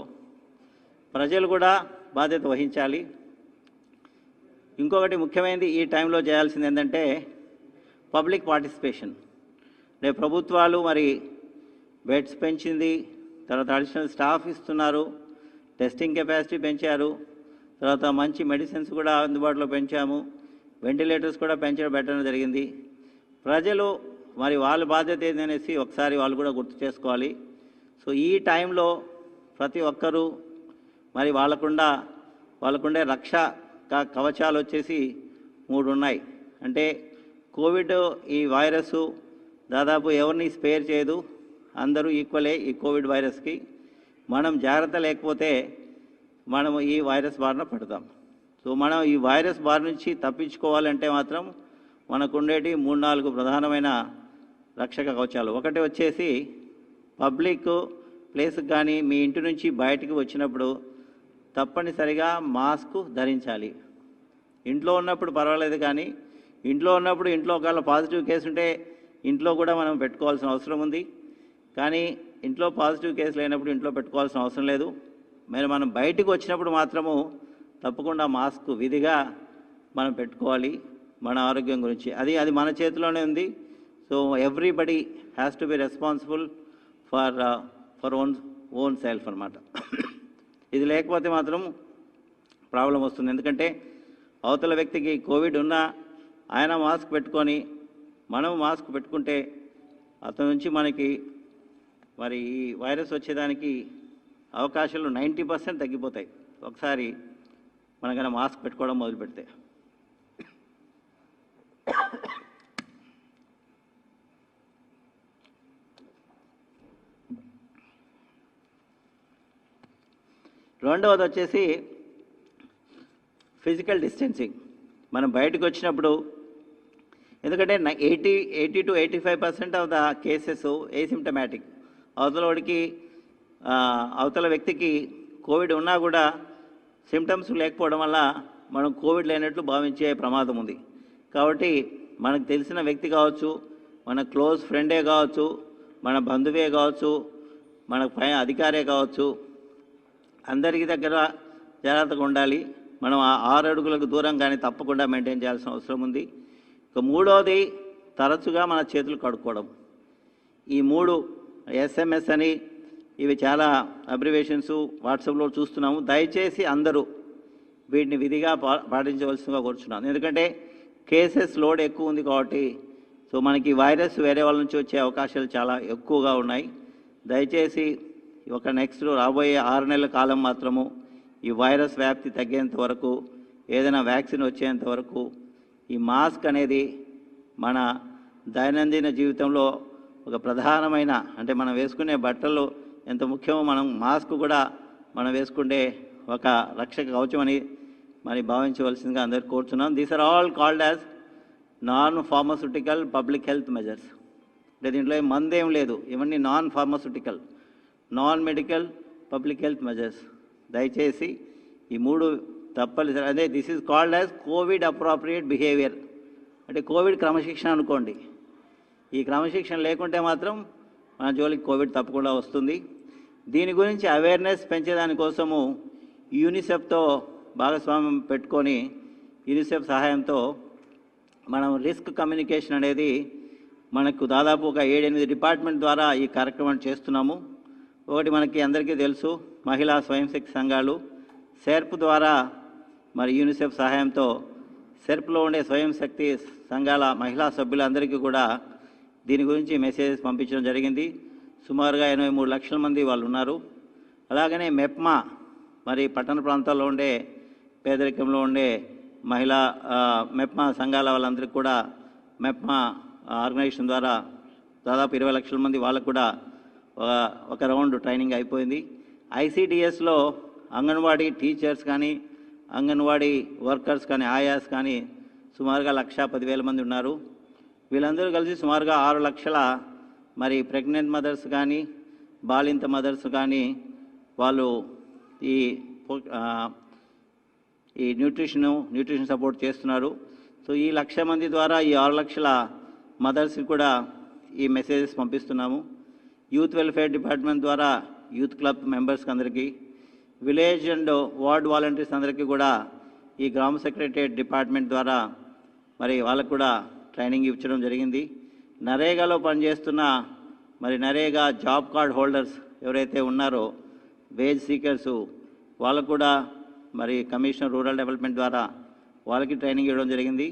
ప్రజలు కూడా బాధ్యత వహించాలి. ఇంకొకటి ముఖ్యమైనది ఈ టైంలో చేయాల్సింది ఏంటంటే పబ్లిక్ పార్టిసిపేషన్. రేపు ప్రభుత్వాలు మరి బెడ్స్ పెంచింది, తర్వాత అడిషనల్ స్టాఫ్ ఇస్తున్నారు, టెస్టింగ్ కెపాసిటీ పెంచారు, తర్వాత మంచి మెడిసిన్స్ కూడా అందుబాటులో పెంచాము, వెంటిలేటర్స్ కూడా పెట్టడం జరిగింది. ప్రజలు మరి వాళ్ళ బాధ్యత ఏందనేసి ఒకసారి వాళ్ళు కూడా గుర్తు చేసుకోవాలి. సో ఈ టైంలో ప్రతి ఒక్కరూ మరి వాళ్ళకుండే కవచాలు వచ్చేసి 3 ఉన్నాయి. అంటే కోవిడ్ ఈ వైరస్ దాదాపు ఎవరిని స్పేర్ చేయదు, అందరూ ఈక్వలే ఈ కోవిడ్ వైరస్కి. మనం జాగ్రత్త లేకపోతే మనము ఈ వైరస్ బారిన పడతాం. సో మనం ఈ వైరస్ బారి నుంచి తప్పించుకోవాలంటే మాత్రం మనకు ఉండేటి 3-4 ప్రధానమైన రక్షక కవచాలు. ఒకటి వచ్చేసి పబ్లిక్ ప్లేస్కి కానీ మీ ఇంటి నుంచి బయటికి వచ్చినప్పుడు తప్పనిసరిగా మాస్క్ ధరించాలి. ఇంట్లో ఉన్నప్పుడు పర్వాలేదు, కానీ ఇంట్లో ఉన్నప్పుడు ఇంట్లో ఒకవేళ పాజిటివ్ కేసు ఉంటే ఇంట్లో కూడా మనం పెట్టుకోవాల్సిన అవసరం ఉంది. కానీ ఇంట్లో పాజిటివ్ కేసు లేనప్పుడు ఇంట్లో పెట్టుకోవాల్సిన అవసరం లేదు. మనం బయటికి వచ్చినప్పుడు మాత్రము తప్పకుండా మాస్క్ విధిగా మనం పెట్టుకోవాలి మన ఆరోగ్యం గురించి. అది మన చేతిలోనే ఉంది. So everybody has to be responsible for own self అన్నమాట. ఇది లేకపోతే మాత్రం ప్రాబ్లం వస్తుంది. ఎందుకంటే అవతల వ్యక్తికి కోవిడ్ ఉన్నా ఆయన మాస్క్ పెట్టుకొని మనం మాస్క్ పెట్టుకుంటే అతని నుంచి మనకి మరి ఈ వైరస్ వచ్చేదానికి అవకాశాలు 90% తగ్గిపోతాయి ఒకసారి మనకైనా మాస్క్ పెట్టుకోవడం మొదలు పెడితే. రెండవది వచ్చేసి ఫిజికల్ డిస్టెన్సింగ్. మనం బయటకు వచ్చినప్పుడు, ఎందుకంటే 80 to 85% of the cases asymptomatic. అవతల వ్యక్తికి కోవిడ్ ఉన్నా కూడా సిమ్టమ్స్ లేకపోవడం వల్ల మనం కోవిడ్ లేనట్లు భావించే ప్రమాదం ఉంది. కాబట్టి మనకు తెలిసిన వ్యక్తి కావచ్చు, మన క్లోజ్ ఫ్రెండే కావచ్చు, మన బంధువే కావచ్చు, మన పై అధికారే కావచ్చు, అందరికీ దగ్గర జాగ్రత్తగా ఉండాలి. మనం 6 అడుగులకు దూరం కానీ తప్పకుండా మెయింటైన్ చేయాల్సిన అవసరం ఉంది. ఇక మూడవది తరచుగా మన చేతులు కడుక్కోవడం. ఈ 3 SMS అని ఇవి చాలా అబ్రివేషన్స్ వాట్సాప్లో చూస్తున్నాము. దయచేసి అందరూ వీటిని విధిగా పాటించవలసిందిగా కోరుచున్నాను. ఎందుకంటే కేసెస్ లోడ్ ఎక్కువ ఉంది కాబట్టి సో మనకి వైరస్ వేరే వాళ్ళ నుంచి వచ్చే అవకాశాలు చాలా ఎక్కువగా ఉన్నాయి. దయచేసి నెక్స్ట్ రాబోయే 6 నెలల కాలం మాత్రము ఈ వైరస్ వ్యాప్తి తగ్గేంత వరకు, ఏదైనా వ్యాక్సిన్ వచ్చేంత వరకు ఈ మాస్క్ అనేది మన దైనందిన జీవితంలో ఒక ప్రధానమైన, అంటే మనం వేసుకునే బట్టలు ఎంత ముఖ్యమో మనం మాస్క్ కూడా మనం వేసుకుంటే ఒక రక్షక కవచం అని మరి భావించవలసిందిగా అందరికీ కోరుతున్నాం. These are all called as non pharmaceutical public health measures. అంటే దీంట్లో మందేం లేదు, ఇవన్నీ non pharmaceutical non medical public health measures. దయచేసి ఈ 3 తప్పనిసరి. అదే this is called as COVID appropriate behaviour, అంటే కోవిడ్ క్రమశిక్షణ అనుకోండి. ఈ క్రమశిక్షణ లేకుంటే మాత్రం మన జోలికి కోవిడ్ తప్పకుండా వస్తుంది. దీని గురించి అవేర్నెస్ పెంచేదానికోసము యూనిసెఫ్తో భాగస్వామ్యం పెట్టుకొని యూనిసెఫ్ సహాయంతో మనం రిస్క్ కమ్యూనికేషన్ అనేది మనకు దాదాపు ఒక 7-8 డిపార్ట్మెంట్ ద్వారా ఈ కార్యక్రమం చేస్తున్నాము. ఒకటి మనకి అందరికీ తెలుసు, మహిళా స్వయం శక్తి సంఘాలు సెర్ప్ ద్వారా మరి యూనిసెఫ్ సహాయంతో సెర్ప్లో ఉండే స్వయం శక్తి సంఘాల మహిళా సభ్యులందరికీ కూడా దీని గురించి మెసేజెస్ పంపించడం జరిగింది. సుమారుగా 83 లక్షల మంది వాళ్ళు ఉన్నారు. అలాగనే మెప్మా, మరి పట్టణ ప్రాంతాల్లో ఉండే పేదరికంలో ఉండే మహిళా మెప్మా సంఘాల వాళ్ళందరికీ కూడా మెప్మా ఆర్గనైజేషన్ ద్వారా దాదాపు 20 లక్షల మంది వాళ్ళకు కూడా ఒక రౌండ్ ట్రైనింగ్ అయిపోయింది. ఐసిడిఎస్లో అంగన్వాడీ టీచర్స్ కానీ అంగన్వాడీ వర్కర్స్ కానీ ఆయాస్ కానీ సుమారుగా 1,10,000 మంది ఉన్నారు. వీళ్ళందరూ కలిసి సుమారుగా 6 లక్షల మరి ప్రెగ్నెంట్ మదర్స్ కానీ బాలింత మదర్స్ కానీ వాళ్ళు ఈ న్యూట్రిషన్ సపోర్ట్ చేస్తున్నారు. సో ఈ 1,00,000 మంది ద్వారా ఈ 6 లక్షల మదర్స్కి కూడా ఈ మెసేజెస్ పంపిస్తున్నాము. యూత్ వెల్ఫేర్ డిపార్ట్మెంట్ ద్వారా యూత్ క్లబ్ మెంబర్స్కి అందరికీ, విలేజ్ అండ్ వార్డ్ వాలంటీర్స్ అందరికీ కూడా ఈ గ్రామ సెక్రటరియట్ డిపార్ట్మెంట్ ద్వారా మరి వాళ్ళకు కూడా ట్రైనింగ్ ఇవ్వడం జరిగింది. నరేగాలో పనిచేస్తున్న మరి నరేగా జాబ్ కార్డ్ హోల్డర్స్ ఎవరైతే ఉన్నారో వేజ్ సీకర్సు వాళ్ళకు కూడా మరి కమిషనర్ రూరల్ డెవలప్మెంట్ ద్వారా వాళ్ళకి ట్రైనింగ్ ఇవ్వడం జరిగింది.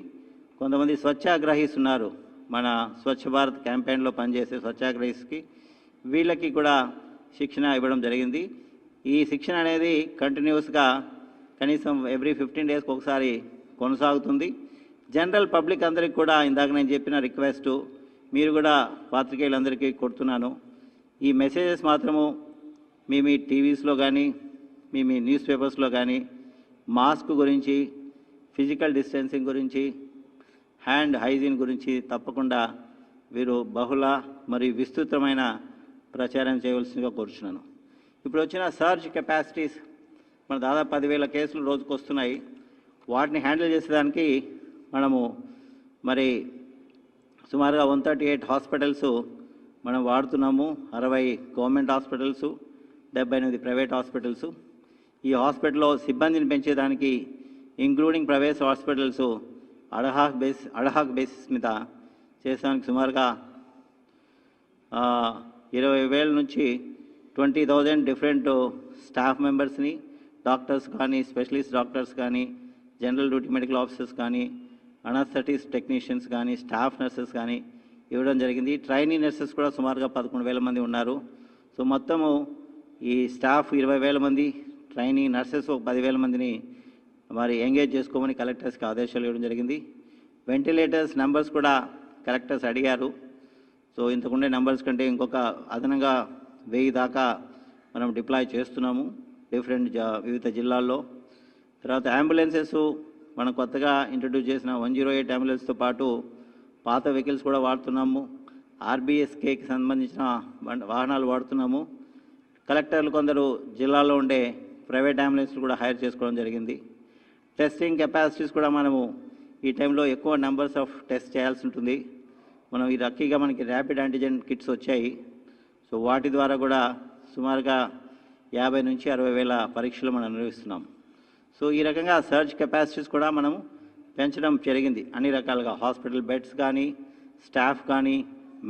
కొంతమంది స్వచ్ఛాగ్రహీస్ ఉన్నారు, మన స్వచ్ఛ భారత్ క్యాంపెయిన్లో పనిచేసే స్వచ్ఛాగ్రహీస్కి వీళ్ళకి కూడా శిక్షణ ఇవ్వడం జరిగింది. ఈ శిక్షణ అనేది కంటిన్యూస్గా కనీసం ఎవ్రీ 15 డేస్కి ఒకసారి కొనసాగుతుంది. జనరల్ పబ్లిక్ అందరికీ కూడా ఇందాక నేను చెప్పిన రిక్వెస్టు మీరు కూడా పాత్రికేయులందరికీ కొడుతున్నాను, ఈ మెసేజెస్ మాత్రము మీ టీవీస్లో కానీ మీ న్యూస్ పేపర్స్లో కానీ మాస్క్ గురించి, ఫిజికల్ డిస్టెన్సింగ్ గురించి, హ్యాండ్ హైజీన్ గురించి తప్పకుండా వీరు బహుళ మరియు విస్తృతమైన ప్రచారం చేయవలసిందిగా కోరుచున్నాను. ఇప్పుడు వచ్చిన సర్జ్ కెపాసిటీస్ మన దాదాపు 10,000 కేసులు రోజుకు వస్తున్నాయి. వాటిని హ్యాండిల్ చేసేదానికి మనము మరి సుమారుగా 138 హాస్పిటల్స్ మనం వాడుతున్నాము. 60 గవర్నమెంట్ హాస్పిటల్స్, 78 ప్రైవేట్ హాస్పిటల్స్. ఈ హాస్పిటల్లో సిబ్బందిని పెంచేదానికి ఇంక్లూడింగ్ ప్రైవేట్ హాస్పిటల్స్ అడహాక్ బేసిస్ మీద చేసేదానికి సుమారుగా 20,000 నుంచి 20,000 డిఫరెంట్ స్టాఫ్ మెంబర్స్ని, డాక్టర్స్ కానీ, స్పెషలిస్ట్ డాక్టర్స్ కానీ, జనరల్ డ్యూటీ మెడికల్ ఆఫీసర్స్ కానీ, అనస్థెటిక్స్ టెక్నీషియన్స్ కానీ, స్టాఫ్ నర్సెస్ కానీ ఇవ్వడం జరిగింది. ట్రైనీ నర్సెస్ కూడా సుమారుగా 11,000 మంది ఉన్నారు. సో మొత్తము ఈ స్టాఫ్ 20,000 మంది, ట్రైనీ నర్సెస్ 10,000 మందిని మరి ఎంగేజ్ చేసుకోమని కలెక్టర్స్కి ఆదేశాలు ఇవ్వడం జరిగింది. వెంటిలేటర్స్ నెంబర్స్ కూడా కలెక్టర్స్ అడిగారు. సో ఇంతకుండే నెంబర్స్ కంటే ఇంకొక అదనంగా 1000 దాకా మనం డిప్లాయ్ చేస్తున్నాము వివిధ జిల్లాల్లో. తర్వాత అంబులెన్సెస్ మనం కొత్తగా ఇంట్రడ్యూస్ చేసిన 108 అంబులెన్స్తో పాటు పాత వెహికల్స్ కూడా వాడుతున్నాము. ఆర్బీఎస్కేకి సంబంధించిన వాహనాలు వాడుతున్నాము. కలెక్టర్లు కొందరు జిల్లాలో ఉండే ప్రైవేట్ అంబులెన్స్లు కూడా హైర్ చేసుకోవడం జరిగింది. టెస్టింగ్ కెపాసిటీస్ కూడా మనము ఈ టైంలో ఎక్కువ నెంబర్స్ ఆఫ్ టెస్ట్ చేయాల్సి ఉంటుంది. మనం ఈ లక్కీగా మనకి ర్యాపిడ్ యాంటిజెన్ కిట్స్ వచ్చాయి. సో వాటి ద్వారా కూడా సుమారుగా 50 నుంచి 60,000 పరీక్షలు మనం నిర్వహిస్తున్నాం. సో ఈ రకంగా సర్జ్ కెపాసిటీస్ కూడా మనము పెంచడం జరిగింది. అన్ని రకాలుగా హాస్పిటల్ బెడ్స్ కానీ, స్టాఫ్ కానీ,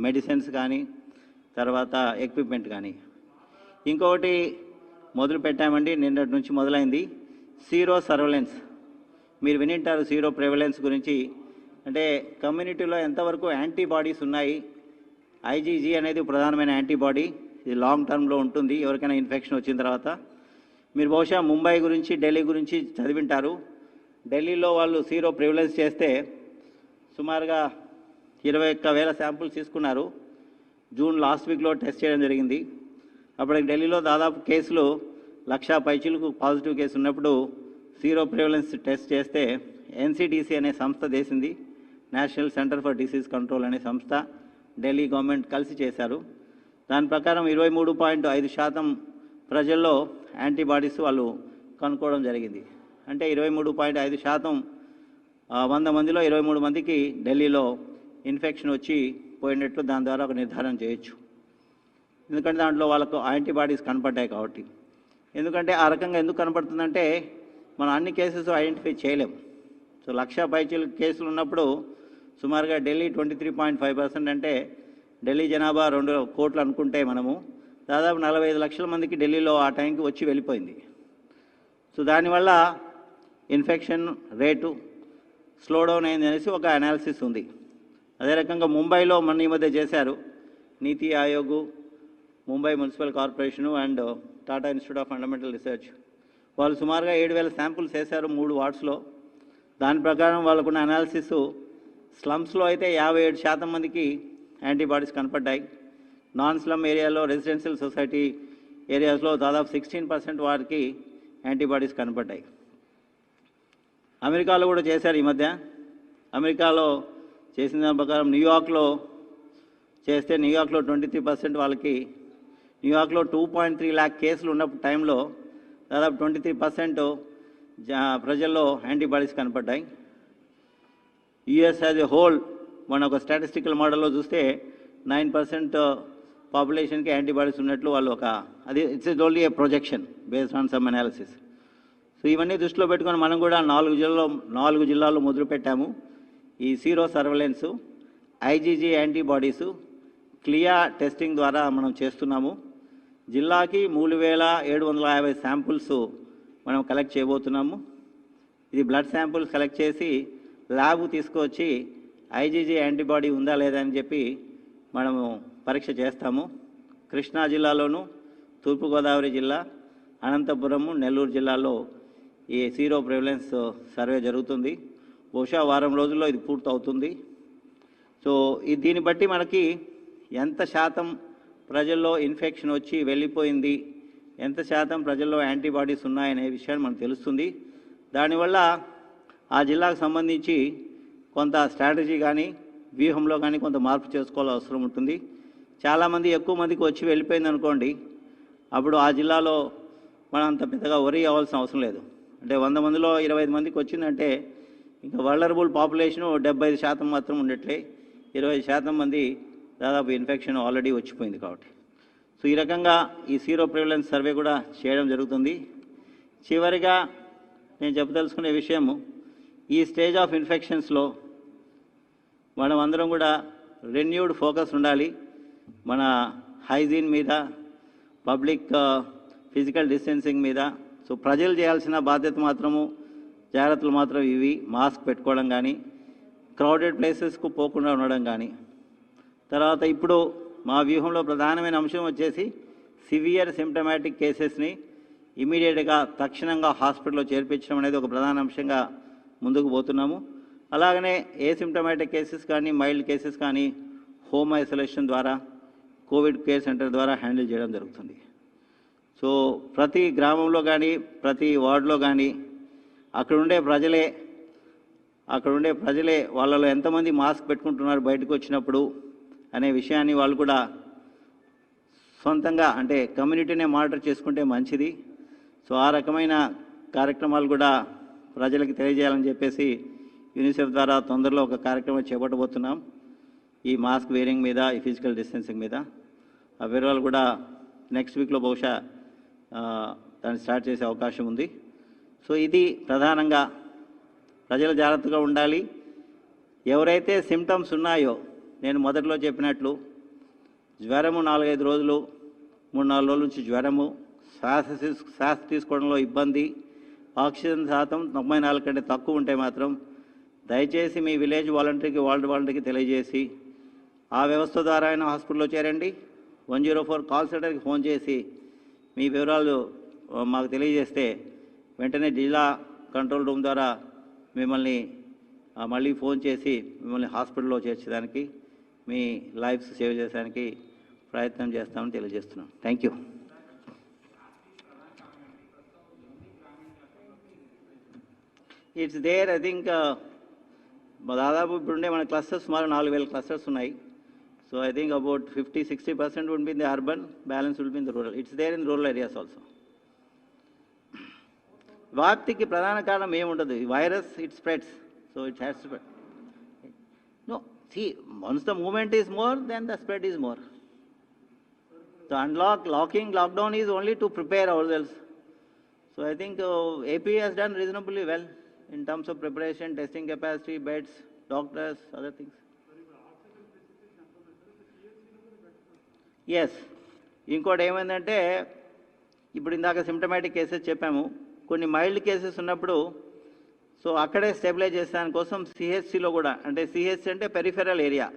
మెడిసిన్స్ కానీ, తర్వాత ఎక్విప్మెంట్ కానీ. ఇంకొకటి మొదలు పెట్టామండి, నిన్నటి నుంచి మొదలైంది సీరో సర్వేలెన్స్. మీరు వినింటారు సీరో ప్రివలెన్స్ గురించి. అంటే కమ్యూనిటీలో ఎంతవరకు యాంటీబాడీస్ ఉన్నాయి. ఐజీజీ అనేది ప్రధానమైన యాంటీబాడీ, ఇది లాంగ్ టర్మ్లో ఉంటుంది ఎవరికైనా ఇన్ఫెక్షన్ వచ్చిన తర్వాత. మీరు బహుశా ముంబై గురించి, ఢిల్లీ గురించి చదివింటారు. ఢిల్లీలో వాళ్ళు సీరో ప్రివలెన్స్ చేస్తే సుమారుగా 21,000 శాంపుల్స్ తీసుకున్నారు. జూన్ లాస్ట్ వీక్లో టెస్ట్ చేయడం జరిగింది. అప్పటికి ఢిల్లీలో దాదాపు కేసులు 1,00,000 పైచీలకు పాజిటివ్ కేసు ఉన్నప్పుడు సీరో ప్రివలెన్స్ టెస్ట్ చేస్తే ఎన్సిడిసి అనే సంస్థ చేసింది. National centre for disease control అనే సంస్థ, ఢిల్లీ గవర్నమెంట్ కలిసి చేశారు. దాని ప్రకారం 23.5% ప్రజల్లో యాంటీబాడీస్ వాళ్ళు కనుక్కోవడం జరిగింది. అంటే 23.5% 100 మందిలో 23 మందికి ఢిల్లీలో ఇన్ఫెక్షన్ వచ్చి పోయినట్లు దాని ద్వారా ఒక నిర్ధారణ చేయొచ్చు. ఎందుకంటే దాంట్లో వాళ్ళకు యాంటీబాడీస్ కనపడ్డాయి కాబట్టి. ఎందుకంటే ఆ రకంగా ఎందుకు కనపడుతుందంటే మనం అన్ని కేసెస్ ఐడెంటిఫై చేయలేం. సో 1,00,000 పైచీల కేసులు ఉన్నప్పుడు సుమారుగా ఢిల్లీ 23.5% అంటే ఢిల్లీ జనాభా 2 కోట్లు అనుకుంటే మనము దాదాపు 45 లక్షల మందికి ఢిల్లీలో ఆ టైంకి వచ్చి వెళ్ళిపోయింది. సో దానివల్ల ఇన్ఫెక్షన్ రేటు స్లో డౌన్ అయింది అనేసి ఒక అనాలిసిస్ ఉంది. అదే రకంగా ముంబైలో మన ఈ మధ్య చేశారు. నీతి Aayog, Mumbai municipal corporation and Tata institute of fundamental research వాళ్ళు సుమారుగా 7,000 శాంపుల్స్ వేశారు 3 వార్డ్స్లో. దాని ప్రకారం వాళ్ళకున్న అనాలిసిస్ స్లమ్స్లో అయితే 57% మందికి యాంటీబాడీస్ కనపడ్డాయి. నాన్ స్లమ్ ఏరియాలో రెసిడెన్షియల్ సొసైటీ ఏరియాస్లో దాదాపు 16% వారికి యాంటీబాడీస్ కనపడ్డాయి. అమెరికాలో కూడా చేశారు ఈ మధ్య. అమెరికాలో చేసిన దాని ప్రకారం న్యూయార్క్లో చేస్తే న్యూయార్క్లో 23% వాళ్ళకి, న్యూయార్క్లో 2.3 lakh కేసులు ఉన్న టైంలో దాదాపు 23% ప్రజల్లో యాంటీబాడీస్ కనపడ్డాయి. యుఎస్ యాజ్ ఎ హోల్ మన ఒక స్టాటిస్టికల్ మోడల్లో చూస్తే 9% పాపులేషన్కి యాంటీబాడీస్ ఉన్నట్లు వాళ్ళు అది it's only A projection based on some analysis. So ఇవన్నీ దృష్టిలో పెట్టుకొని మనం కూడా 4 జిల్లాల్లో మొదలుపెట్టాము ఈ sero surveillance, IgG antibodies, క్లియా testing ద్వారా మనం చేస్తున్నాము. జిల్లాకి 3,750 శాంపుల్స్ మనం కలెక్ట్ చేయబోతున్నాము. ఇది బ్లడ్ శాంపుల్స్ కలెక్ట్ చేసి ల్యాబ్ తీసుకొచ్చి ఐజీజీ యాంటీబాడీ ఉందా లేదా అని చెప్పి మనము పరీక్ష చేస్తాము. కృష్ణా జిల్లాలోను, తూర్పుగోదావరి జిల్లా, అనంతపురము, నెల్లూరు జిల్లాలో ఈ సీరో ప్రివలెన్స్ సర్వే జరుగుతుంది. బహుశా వారం రోజుల్లో ఇది పూర్తవుతుంది. సో దీన్ని బట్టి మనకి ఎంత శాతం ప్రజల్లో ఇన్ఫెక్షన్ వచ్చి వెళ్ళిపోయింది, ఎంత శాతం ప్రజల్లో యాంటీబాడీస్ ఉన్నాయనే విషయాన్ని మనకు తెలుస్తుంది. దానివల్ల ఆ జిల్లాకు సంబంధించి కొంత స్ట్రాటజీ కానీ వ్యూహంలో కానీ కొంత మార్పు చేసుకోవాల్సిన అవసరం ఉంటుంది. చాలామంది ఎక్కువ మందికి వచ్చి వెళ్ళిపోయింది అనుకోండి, అప్పుడు ఆ జిల్లాలో మనం అంత పెద్దగా వరీ అవ్వాల్సిన అవసరం లేదు. అంటే 100 మందిలో 25 మందికి వచ్చిందంటే ఇంకా వల్నరబుల్ పాపులేషను 75% మాత్రం ఉండట్లే, 20% మంది దాదాపు ఇన్ఫెక్షన్ ఆల్రెడీ వచ్చిపోయింది కాబట్టి. సో ఈ రకంగా ఈ సీరో ప్రివలెన్స్ సర్వే కూడా చేయడం జరుగుతుంది. చివరిగా నేను చెప్పదలుచుకునే విషయము, ఈ స్టేజ్ ఆఫ్ ఇన్ఫెక్షన్స్లో మనం అందరం కూడా రెన్యూడ్ ఫోకస్ ఉండాలి మన హైజీన్ మీద, పబ్లిక్ ఫిజికల్ డిస్టెన్సింగ్ మీద. సో ప్రజలు చేయాల్సిన బాధ్యత మాత్రము, జాగ్రత్తలు మాత్రం ఇవి: మాస్క్ పెట్టుకోవడం కానీ, క్రౌడెడ్ ప్లేసెస్కు పోకుండా ఉండడం కానీ. తర్వాత ఇప్పుడు మా వ్యూహంలో ప్రధానమైన అంశం వచ్చేసి సివియర్ సిమ్టమాటిక్ కేసెస్ని ఇమీడియట్గా తక్షణంగా హాస్పిటల్లో చేర్పించడం అనేది ఒక ప్రధాన అంశంగా ముందుకు పోతున్నాము. అలాగనే ఏసిమ్టమాటిక్ కేసెస్ కానీ, మైల్డ్ కేసెస్ కానీ హోమ్ ఐసోలేషన్ ద్వారా, కోవిడ్ కేర్ సెంటర్ ద్వారా హ్యాండిల్ చేయడం జరుగుతుంది. సో ప్రతి గ్రామంలో కానీ, ప్రతి వార్డులో కానీ అక్కడుండే ప్రజలే వాళ్ళలో ఎంతమంది మాస్క్ పెట్టుకుంటున్నారు బయటకు వచ్చినప్పుడు అనే విషయాన్ని వాళ్ళు కూడా సొంతంగా, అంటే కమ్యూనిటీనే మానిటర్ చేసుకుంటే మంచిది. సో ఆ రకమైన కార్యక్రమాలు కూడా ప్రజలకు తెలియజేయాలని చెప్పేసి యూనిసెఫ్ ద్వారా తొందరలో ఒక కార్యక్రమం చేపట్టబోతున్నాం ఈ మాస్క్ వేరింగ్ మీద, ఈ ఫిజికల్ డిస్టెన్సింగ్ మీద. ఆ వివరాలు కూడా నెక్స్ట్ వీక్లో బహుశా దాన్ని స్టార్ట్ చేసే అవకాశం ఉంది. సో ఇది ప్రధానంగా ప్రజలు జాగ్రత్తగా ఉండాలి. ఎవరైతే సిమ్టమ్స్ ఉన్నాయో, నేను మొదట్లో చెప్పినట్లు జ్వరము 4-5 రోజులు, 3-4 రోజుల నుంచి జ్వరము, శ్వాస తీసుకోవడంలో ఇబ్బంది, ఆక్సిజన్ శాతం 94 కంటే తక్కువ ఉంటే మాత్రం దయచేసి మీ విలేజ్ వాలంటీర్కి, వార్డు వాలంటీర్కి తెలియజేసి ఆ వ్యవస్థ ద్వారా అయినా హాస్పిటల్లో చేరండి. 104 కాల్ సెంటర్కి ఫోన్ చేసి మీ వివరాలు మాకు తెలియజేస్తే వెంటనే జిల్లా కంట్రోల్ రూమ్ ద్వారా మిమ్మల్ని మళ్ళీ ఫోన్ చేసి మిమ్మల్ని హాస్పిటల్లో చేర్చడానికి, మీ లైఫ్స్ సేవ్ చేయడానికి ప్రయత్నం చేస్తామని తెలియజేస్తున్నాం. Thank you. It's there. I think దాదాపు ఇప్పుడుండే మన క్లస్టర్స్ సుమారు 4,000 క్లస్టర్స్ ఉన్నాయి. So I think about 50-60% would be in the urban, balance will be in the rural. It's there in rural areas also. వ్యాప్తికి ప్రధాన కారణం ఏముండదు. ఈ virus it spreads, so it has to spread. No, see, once the movement is more, then the spread is more. So lockdown is only to prepare ourselves. So I think AP has done reasonably well in terms of preparation, testing capacity, beds, doctors, other things. Yes. ఇంకోటి ఏమైందంటే ఇప్పుడు ఇందాక సిమ్టమాటిక్ కేసెస్ చెప్పాము, కొన్ని మైల్డ్ కేసెస్ ఉన్నప్పుడు సో అక్కడే స్టెబిలైజ్ చేసేదాని కోసం సిహెచ్సిలో కూడా, అంటే సిహెచ్సి అంటే పెరిఫెరల్ ఏరియా,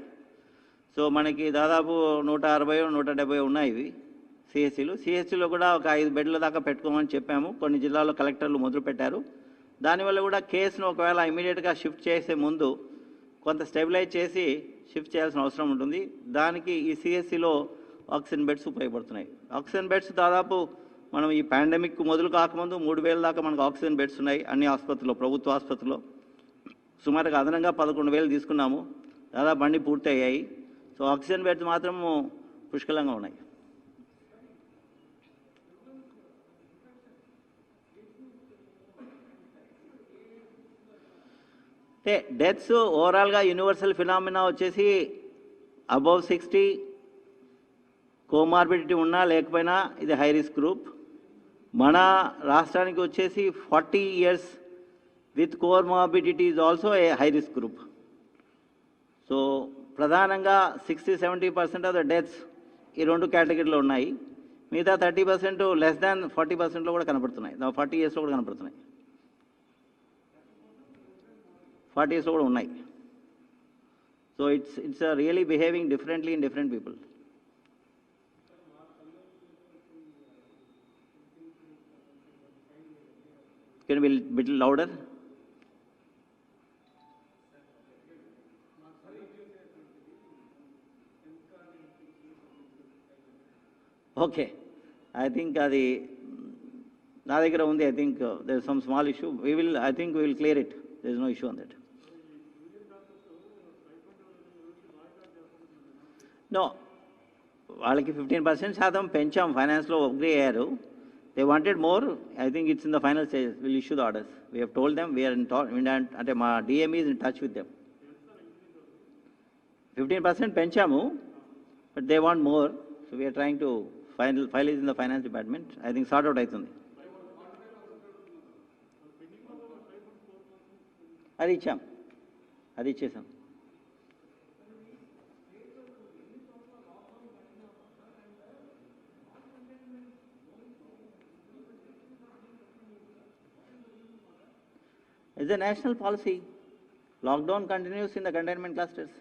సో మనకి దాదాపు 160-170 ఉన్నాయి ఇవి సిహెచ్సిలు. సిహెచ్సిలో కూడా ఒక 5 బెడ్ల దాకా పెట్టుకోమని చెప్పాము. కొన్ని జిల్లాల్లో కలెక్టర్లు మొదలు పెట్టారు. దానివల్ల కూడా కేసును ఒకవేళ ఇమీడియట్గా షిఫ్ట్ చేసే ముందు కొంత స్టెబిలైజ్ చేసి షిఫ్ట్ చేయాల్సిన అవసరం ఉంటుంది. దానికి ఈ సిహెచ్సిలో ఆక్సిజన్ బెడ్స్ ఉపయోగపడుతున్నాయి. ఆక్సిజన్ బెడ్స్ దాదాపు మనం ఈ పాండమిక్ మొదలు కాకముందు 3000 దాకా మనకు ఆక్సిజన్ బెడ్స్ ఉన్నాయి అన్ని ఆసుపత్రుల్లో, ప్రభుత్వ ఆసుపత్రుల్లో. సుమారుగా అదనంగా 11,000 తీసుకున్నాము, దాదాపు అన్నీ పూర్తి అయ్యాయి. సో ఆక్సిజన్ బెడ్స్ మాత్రం పుష్కలంగా ఉన్నాయి. అంటే డెత్స్ ఓవరాల్గా యూనివర్సల్ ఫినామినా వచ్చేసి అబౌవ్ 60 కోమార్బిడిటీ ఉన్నా లేకపోయినా ఇది హై రిస్క్ గ్రూప్. మన రాష్ట్రానికి వచ్చేసి 40 years with comorbidity is also a high risk group. So ప్రధానంగా 60-70% ఆఫ్ ద డెత్స్ ఈ 2 కేటగిరీలో ఉన్నాయి. మిగతా 30% లెస్ దాన్ 40%లో కూడా కనపడుతున్నాయి, 40 yearsలో కూడా కనపడుతున్నాయి, 40 yearsలో కూడా ఉన్నాయి. So it's really behaving differently in different people. Can you be a bit louder? Okay. I think అది నా దగ్గర ఉంది. I think there is some small issue. I think we will clear it. There is no issue on that. No. వాళ్ళకి 15% శాతం పెంచాం, ఫైనాన్స్లో అగ్రీ అయ్యారు. They wanted more. I think it's in the final stage. We'll issue the orders. We have told them we are in talk. అంటే మా DME is in touch with them. 15% పెంచాము, but they want more. So we are trying to file is in the finance department. I think sort out అవుతుంది. అది ఇచ్చేసాం. It's a national policy. Lockdown continues in the containment clusters.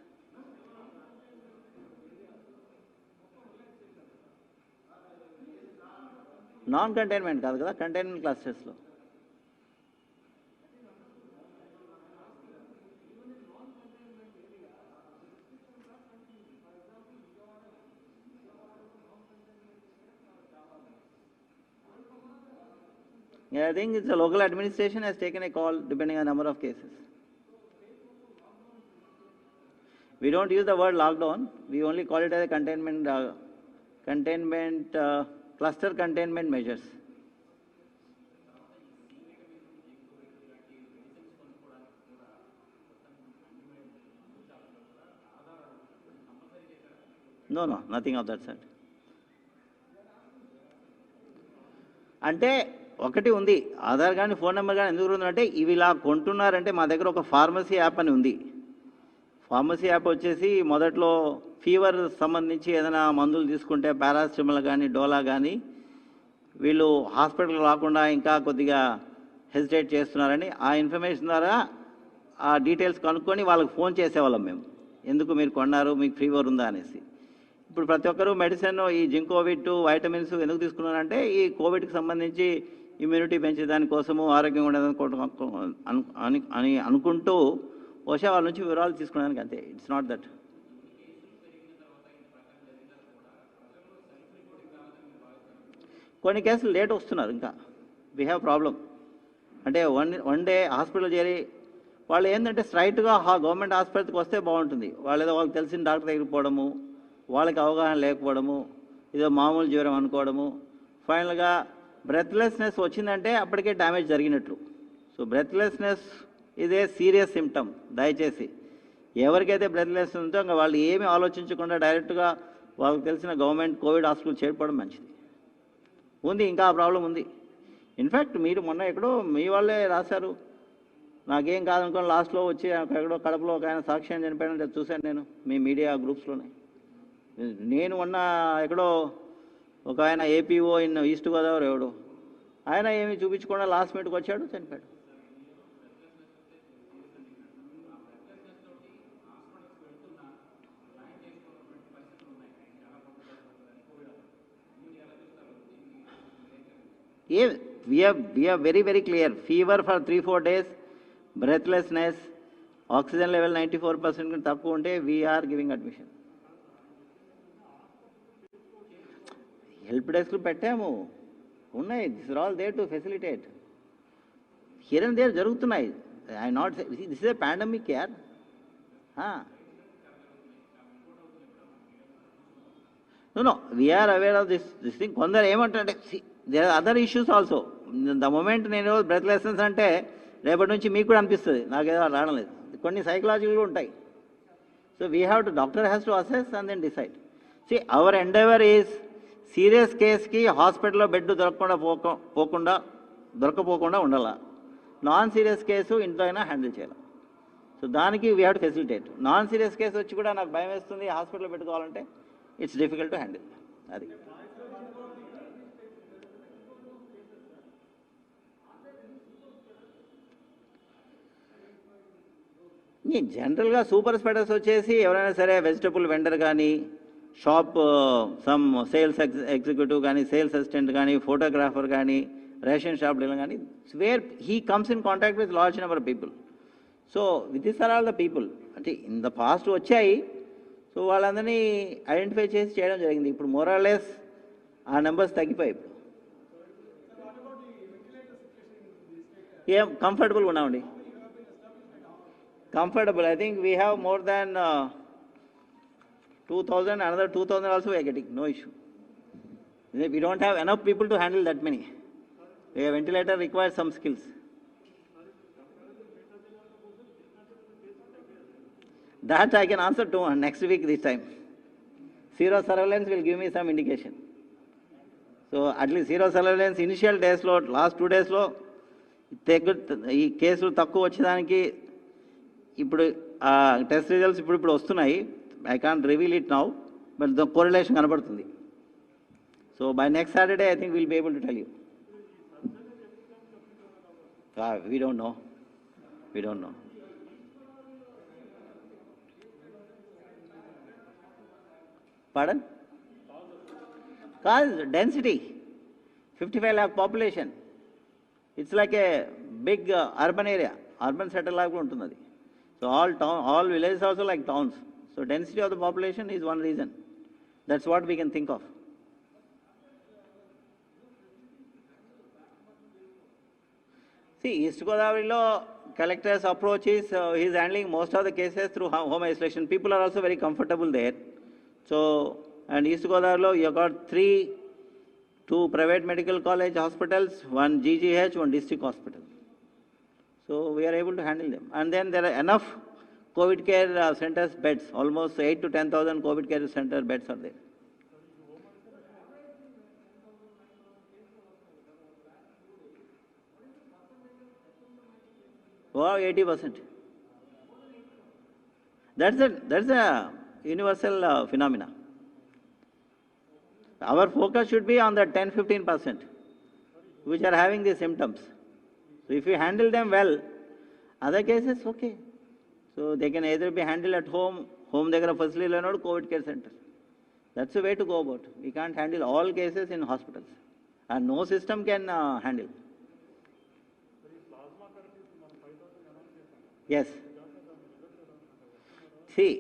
Non-containment కాదు కదా, containment క్లస్టర్స్లో. I think it's the local administration has taken a call depending on number of cases. We don't use the word lockdown. We only call it as a cluster containment measures. No, nothing of that sort. అంటే ఒకటి ఉంది, ఆధార్ కానీ ఫోన్ నెంబర్ కానీ ఎందుకు ఉందంటే ఇవి ఇలా కొంటున్నారంటే మా దగ్గర ఒక ఫార్మసీ యాప్ అని ఉంది. ఫార్మసీ యాప్ వచ్చేసి మొదట్లో ఫీవర్ సంబంధించి ఏదైనా మందులు తీసుకుంటే పారాసిటమాల్ కానీ డోలా కానీ వీళ్ళు హాస్పిటల్కి రాకుండా ఇంకా కొద్దిగా హెసిటేట్ చేస్తున్నారని ఆ ఇన్ఫర్మేషన్ ద్వారా ఆ డీటెయిల్స్ కనుక్కొని వాళ్ళకి ఫోన్ చేసేవాళ్ళం మేము, ఎందుకు మీరు కొన్నారు, మీకు ఫీవర్ ఉందా అనేసి. ఇప్పుడు ప్రతి ఒక్కరూ మెడిసిన్ ఈ జింకోవిట్ వైటమిన్స్ ఎందుకు తీసుకున్నారంటే ఈ కోవిడ్కి సంబంధించి ఇమ్యూనిటీ పెంచేదానికోసము, ఆరోగ్యంగా ఉండేదానికోసం అని అనుకుంటూ బహుశా వాళ్ళ నుంచి వివరాలు తీసుకోవడానికి అంతే. It's not that. కొన్ని కేసులు లేట్ వస్తున్నారు, ఇంకా వీ హ్యావ్ ప్రాబ్లం. అంటే వన్ డే హాస్పిటల్ చేరి వాళ్ళు ఏంటంటే స్ట్రైట్గా గవర్నమెంట్ హాస్పిటల్కి వస్తే బాగుంటుంది, వాళ్ళు ఏదో వాళ్ళకి తెలిసిన డాక్టర్ దగ్గరికి పోవడము, వాళ్ళకి అవగాహన లేకపోవడము, ఏదో మామూలు జ్వరం అనుకోవడము, ఫైనల్గా బ్రెత్లెస్నెస్ వచ్చిందంటే అప్పటికే డ్యామేజ్ జరిగినట్లు. సో బ్రెత్లెస్నెస్ ఇదే సీరియస్ సిమ్టమ్. దయచేసి ఎవరికైతే బ్రెత్లెస్నెస్ ఉందో ఇంకా వాళ్ళు ఏమీ ఆలోచించకుండా డైరెక్ట్గా వాళ్ళకి తెలిసిన గవర్నమెంట్ కోవిడ్ హాస్పిటల్ చేరుకోవడం మంచిది. ఉంది, ఇంకా ఆ ప్రాబ్లం ఉంది. ఇన్ఫ్యాక్ట్ మీరు మొన్న ఎక్కడో మీ వాళ్ళే రాశారు, నాకేం కాదనుకోని లాస్ట్లో వచ్చి ఎక్కడో కడపలో ఒక ఆయన సాక్ష్యం చనిపోయానంటే చూశాను నేను మీ మీడియా గ్రూప్స్లోనే. నేను మొన్న ఎక్కడో ఒక ఆయన ఏపీఓ ఇన్ ఈస్ట్ గోదావరి ఎవడు, ఆయన ఏమి చూపించకుండా లాస్ట్ మినిట్కి వచ్చాడు, చనిపోయాడు. We are very, very clear. Fever for 3-4 days, breathlessness, oxygen level 94% తక్కువ ఉంటే we are giving admission. Help డెస్క్లు పెట్టాము, ఉన్నాయి. This are all there to facilitate. Here and there జరుగుతున్నాయి. I not this is a pandemic యార్. No we are aware of this thing. కొందరు ఏమంటారంటే there are other issues also. The moment నేను బ్రెత్లెస్నెస్ అంటే రేపటి నుంచి మీకు కూడా అనిపిస్తుంది నాకేదో రావడం లేదు. కొన్ని సైకలాజికల్ ఉంటాయి. So we have to, doctor has to assess and then decide. See our endeavour is serious కేసుకి హాస్పిటల్లో బెడ్ దొరకపోకుండా ఉండాల. నాన్ సీరియస్ కేసు ఇంట్లో అయినా హ్యాండిల్ చేయాలి. సో దానికి we have to facilitate. Non serious case వచ్చి కూడా నాకు భయం వేస్తుంది హాస్పిటల్లో పెట్టుకోవాలంటే ఇట్స్ డిఫికల్ట్ టు హ్యాండిల్. అది జనరల్గా సూపర్ స్ప్రెడర్స్ వచ్చేసి ఎవరైనా సరే వెజిటబుల్ వెండర్ కానీ, షాప్ సమ్ సేల్స్ ఎగ్జిక్యూటివ్ కానీ, సేల్స్ అసిస్టెంట్ కానీ, ఫోటోగ్రాఫర్ కానీ, రేషన్ షాప్ డీలర్ కానీ, where he comes in contact with large number of people. So this are all the people అంటే ఇన్ ద పాస్ట్ వచ్చాయి. సో వాళ్ళందరినీ ఐడెంటిఫై చేసి చేయడం జరిగింది. ఇప్పుడు మోరాలెస్ ఆ నెంబర్స్ తగ్గిపోయాయి. ఇప్పుడు ఏం కంఫర్టబుల్గా ఉన్నామండి. Comfortable. I think we have more than 2,000, another 2,000 also we are getting, no issue. We don't have enough people to handle that many. A ventilator requires some skills. That I can answer to next week this time. Zero surveillance will give me some indication. So at least zero surveillance initial days lo, last 2 days lo ఈ కేసులు తక్కువ వచ్చేదానికి ఇప్పుడు టెస్ట్ రిజల్ట్స్ ఇప్పుడు వస్తున్నాయి. I can't reveal it now, but the correlation కనబడుతుంది. So by next Saturday I think will be able to tell you. We don't know. Pardon? Cause density, 55 lakh population. It's like a big urban area, urban settle లాగా ఉంటుంది అది. So all villages also like towns. So density of the population is one reason. That's what we can think of. See, East Godavarilo collector's approach is he is handling most of the cases through home isolation. People are also very comfortable there. So, and East Godavarilo you got 2 private medical college hospitals, 1 GGH, 1 district hospital. So we are able to handle them. And then there are enough COVID care centers beds, almost 8 to 10,000 COVID care center beds are there. Wow, 80%. That's a universal phenomena. Our focus should be on the 10-15% which are having these symptoms. So if you handle them well, other cases okay. So they can either be handled at home దగ్గర facility or COVID care center. That's the way to go about. We can't handle all cases in hospitals, and no system can handle. Yes. See,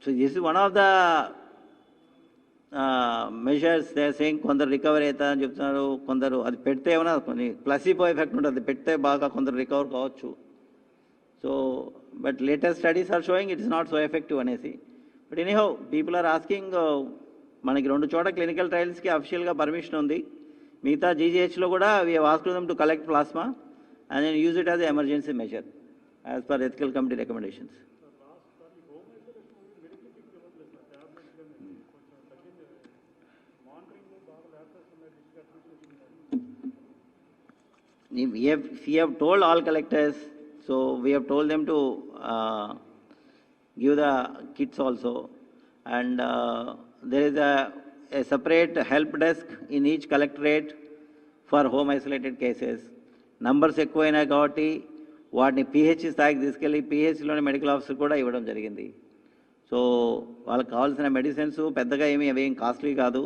so this is one of the measures they saying. కొందరు రికవర్ అవుతా అని చెప్తున్నారు, కొందరు అది పెడితే ఏమైనా కొన్ని ప్లసిబో ఎఫెక్ట్ ఉంటుంది, పెడితే బాగా కొందరు రికవర్ కావచ్చు. So but latest studies are showing it is not so effective అనేసి. But anyhow people are asking. మనకి 2 చోట్ల క్లినికల్ ట్రయల్స్కి అఫిషియల్గా పర్మిషన్ ఉంది. మిగతా జీజీహెచ్లో కూడా we have asked them to collect plasma and then use it as emergency measure as per ethical committee recommendations. We have told all collectors, so we have told them to give the kits also, and there is a separate help desk in each collectorate for home isolated cases. Numbers ఎక్కువైనా కాబట్టి వాటిని పిహెచ్ స్థాయికి తీసుకెళ్ళి పిహెచ్లోని మెడికల్ ఆఫీసర్ కూడా ఇవ్వడం జరిగింది. సో వాళ్ళకి కావాల్సిన మెడిసిన్స్ పెద్దగా అవేం కాస్ట్లీ కాదు.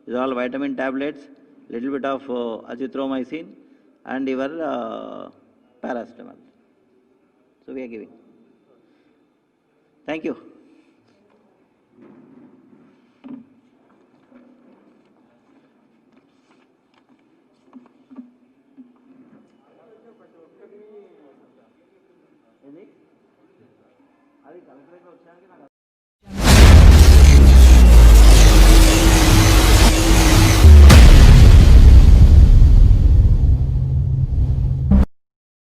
It all vitamin tablets, little bit of azithromycin and your paracetamol. So we are giving. Thank you. అది కలెక్టరేట్ వచ్చాక నాకు